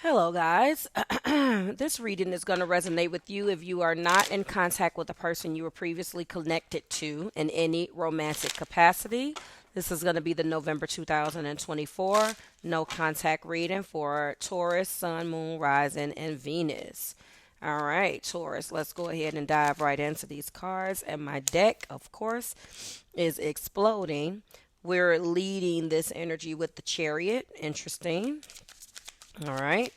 Hello, guys. This reading is going to resonate with you if you are not in contact with a person you were previously connected to in any romantic capacity. This is going to be the November 2024 no contact reading for Taurus, Sun, Moon, Rising, and Venus. All right, Taurus, let's go ahead and dive right into these cards. And my deck, of course, is exploding. We're leading this energy with the Chariot. Interesting. All right.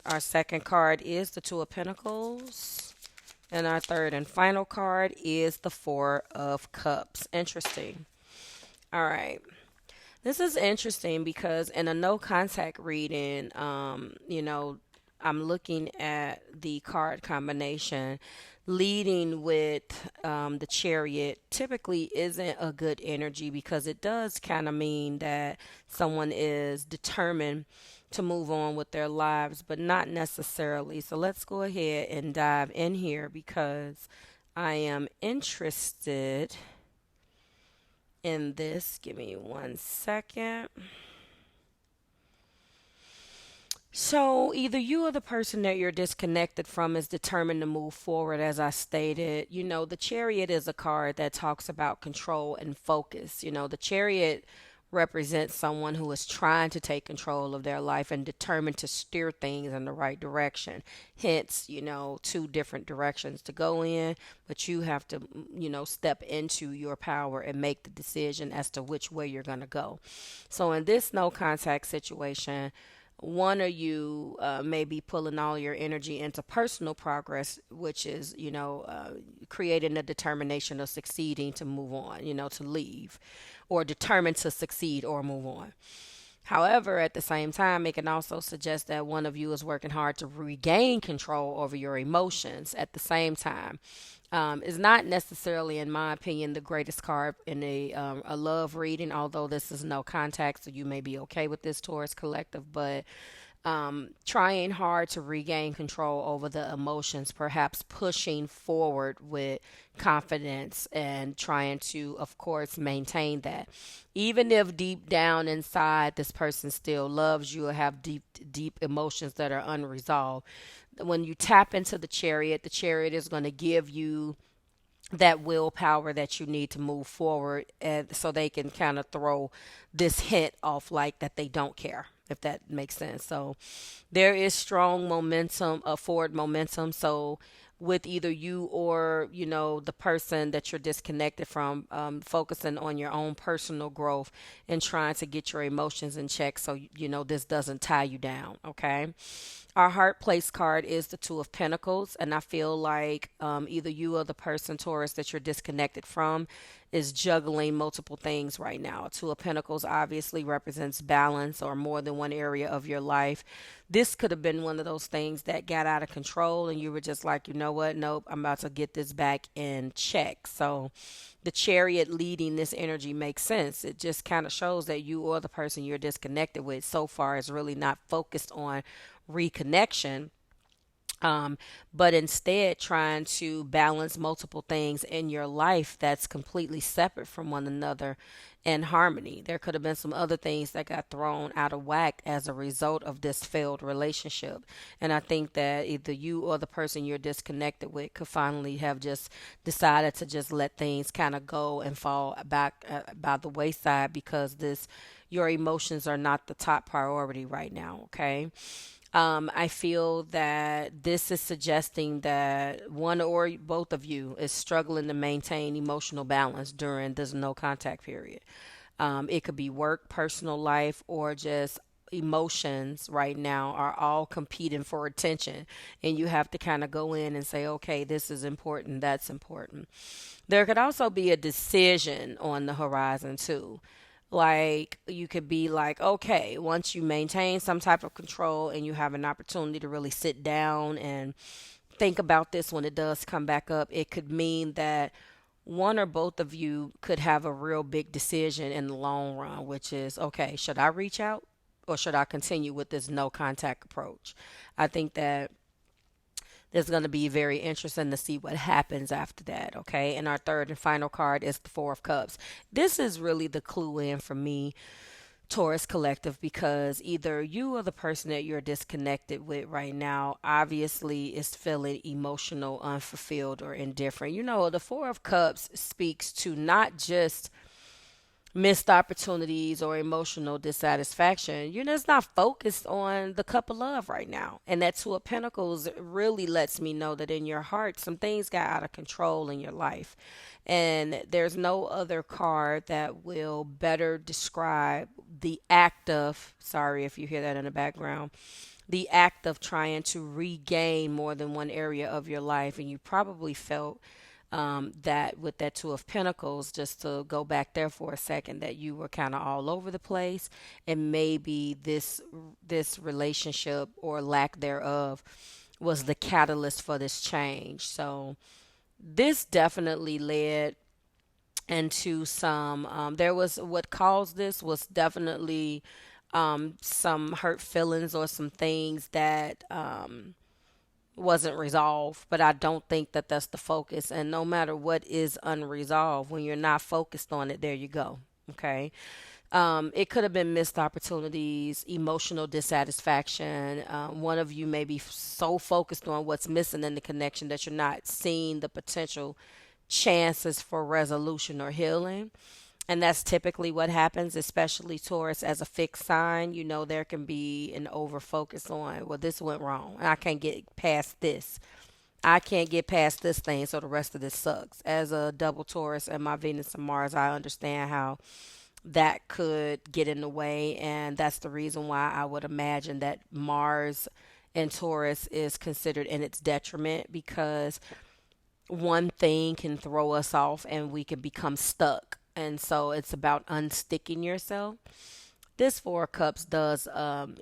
Our second card is the Two of Pentacles. And our third and final card is the Four of Cups. Interesting. All right. This is interesting because in a no contact reading, I'm looking at the card combination. Leading with the Chariot typically isn't a good energy because it does kind of mean that someone is determined to move on with their lives, but not necessarily. So let's go ahead and dive in here because I am interested in this. Give me 1 second. So either you or the person that you're disconnected from is determined to move forward, as I stated. The Chariot is a card that talks about control and focus. The Chariot represents someone who is trying to take control of their life and determined to steer things in the right direction. Hence, two different directions to go in, but you have to, step into your power and make the decision as to which way you're going to go. So in this no contact situation, one of you may be pulling all your energy into personal progress, which is, creating a determination of succeeding to move on, to leave, or determined to succeed or move on. However, at the same time, it can also suggest that one of you is working hard to regain control over your emotions at the same time. Is not necessarily, in my opinion, the greatest card in a love reading, although this is no contact, so you may be okay with this Taurus collective, but trying hard to regain control over the emotions, perhaps pushing forward with confidence and trying to, of course, maintain that. Even if deep down inside this person still loves you or have deep, deep emotions that are unresolved, when you tap into the Chariot is going to give you that willpower that you need to move forward, and so they can kind of throw this hint off like that they don't care, if that makes sense. So there is strong momentum, forward momentum. So with either you or the person that you're disconnected from, focusing on your own personal growth and trying to get your emotions in check so this doesn't tie you down. Okay. Our heart place card is the Two of Pentacles, and I feel like either you or the person, Taurus, that you're disconnected from is juggling multiple things right now. Two of Pentacles obviously represents balance or more than one area of your life. This could have been one of those things that got out of control, and you were just like, you know what? Nope, I'm about to get this back in check. So the Chariot leading this energy makes sense. It just kind of shows that you or the person you're disconnected with so far is really not focused on reconnection, but instead trying to balance multiple things in your life that's completely separate from one another in harmony. There could have been some other things that got thrown out of whack as a result of this failed relationship. And I think that either you or the person you're disconnected with could finally have just decided to just let things kind of go and fall back by the wayside because your emotions are not the top priority right now. Okay. I feel that this is suggesting that one or both of you is struggling to maintain emotional balance during this no contact period. It could be work, personal life, or just emotions right now are all competing for attention. And you have to kind of go in and say, okay, this is important, that's important. There could also be a decision on the horizon, too. Like you could be like, okay, once you maintain some type of control and you have an opportunity to really sit down and think about this when it does come back up, it could mean that one or both of you could have a real big decision in the long run, which is, okay, should I reach out or should I continue with this no contact approach? I think that it's going to be very interesting to see what happens after that. Okay. And our third and final card is the Four of Cups. This is really the clue in for me Taurus collective, because either you or the person that you're disconnected with right now obviously is feeling emotional, unfulfilled, or indifferent. You know, the Four of Cups speaks to not just missed opportunities or emotional dissatisfaction. You're just not focused on the cup of love right now. And that Two of Pentacles really lets me know that in your heart, some things got out of control in your life. And there's no other card that will better describe the act of, sorry if you hear that in the background, the act of trying to regain more than one area of your life. And you probably felt that with that Two of Pentacles, just to go back there for a second, that you were kind of all over the place, and maybe this relationship or lack thereof was the catalyst for this change. So this definitely led into some there was, what caused this was definitely some hurt feelings or some things that wasn't resolved, but I don't think that that's the focus. And no matter what is unresolved, when you're not focused on it, there you go. Okay. It could have been missed opportunities, emotional dissatisfaction. One of you may be so focused on what's missing in the connection that you're not seeing the potential chances for resolution or healing. And that's typically what happens, especially Taurus as a fixed sign. You know, there can be an over focus on, well, this went wrong. I can't get past this. I can't get past this thing, so the rest of this sucks. As a double Taurus and my Venus and Mars, I understand how that could get in the way. And that's the reason why I would imagine that Mars and Taurus is considered in its detriment, because one thing can throw us off and we can become stuck. And so it's about unsticking yourself. This Four of Cups does,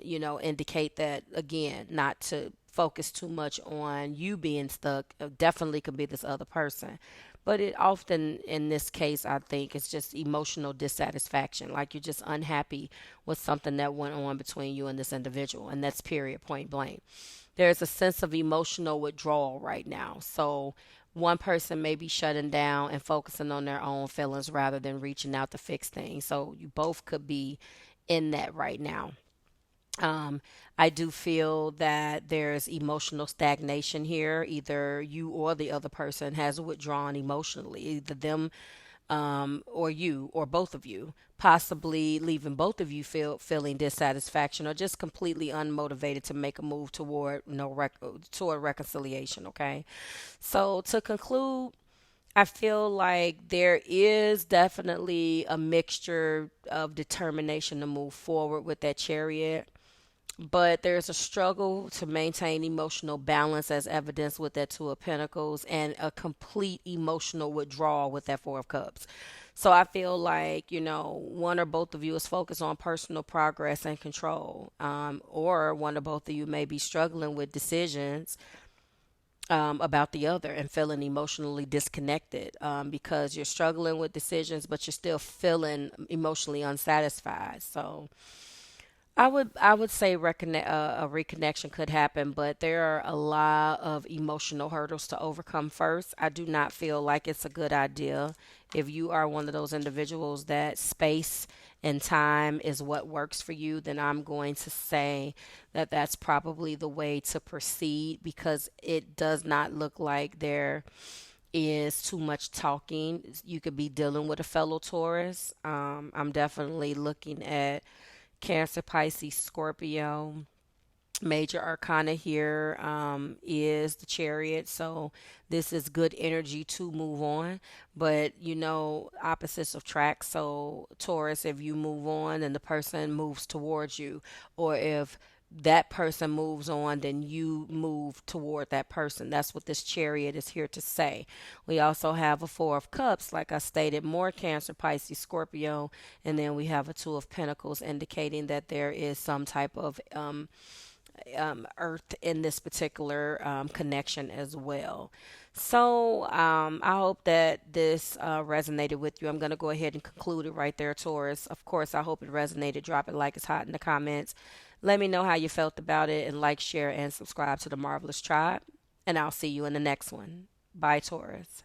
indicate that, again, not to focus too much on you being stuck. It definitely could be this other person. But it often, in this case, I think it's just emotional dissatisfaction. Like you're just unhappy with something that went on between you and this individual. And that's period, point blank. There's a sense of emotional withdrawal right now. So one person may be shutting down and focusing on their own feelings rather than reaching out to fix things. So you both could be in that right now. I do feel that there's emotional stagnation here. Either you or the other person has withdrawn emotionally, either them or you, or both of you, possibly leaving both of you feeling dissatisfaction, or just completely unmotivated to make a move toward toward reconciliation. Okay, so to conclude, I feel like there is definitely a mixture of determination to move forward with that Chariot, but there's a struggle to maintain emotional balance, as evidenced with that Two of Pentacles, and a complete emotional withdrawal with that Four of Cups. So I feel like, one or both of you is focused on personal progress and control, or one or both of you may be struggling with decisions about the other and feeling emotionally disconnected, because you're struggling with decisions, but you're still feeling emotionally unsatisfied. So I would say a reconnection could happen, but there are a lot of emotional hurdles to overcome first. I do not feel like it's a good idea if you are one of those individuals that space and time is what works for you. Then I'm going to say that that's probably the way to proceed, because it does not look like there is too much talking. You could be dealing with a fellow Taurus. I'm definitely looking at Cancer, Pisces, Scorpio. Major arcana here is the Chariot. So this is good energy to move on. But, opposites attract. So Taurus, if you move on and the person moves towards you, or if that person moves on, then you move toward that person. That's what this Chariot is here to say. We also have a Four of Cups, like I stated, more Cancer, Pisces, Scorpio, and then we have a Two of Pentacles, indicating that there is some type of earth in this particular connection as well. So I hope that this resonated with you. I'm going to go ahead and conclude it right there, Taurus. Of course, I hope it resonated. Drop it like it's hot in the comments. Let me know how you felt about it, and like, share, and subscribe to the Marvelous Tribe. And I'll see you in the next one. Bye, Taurus.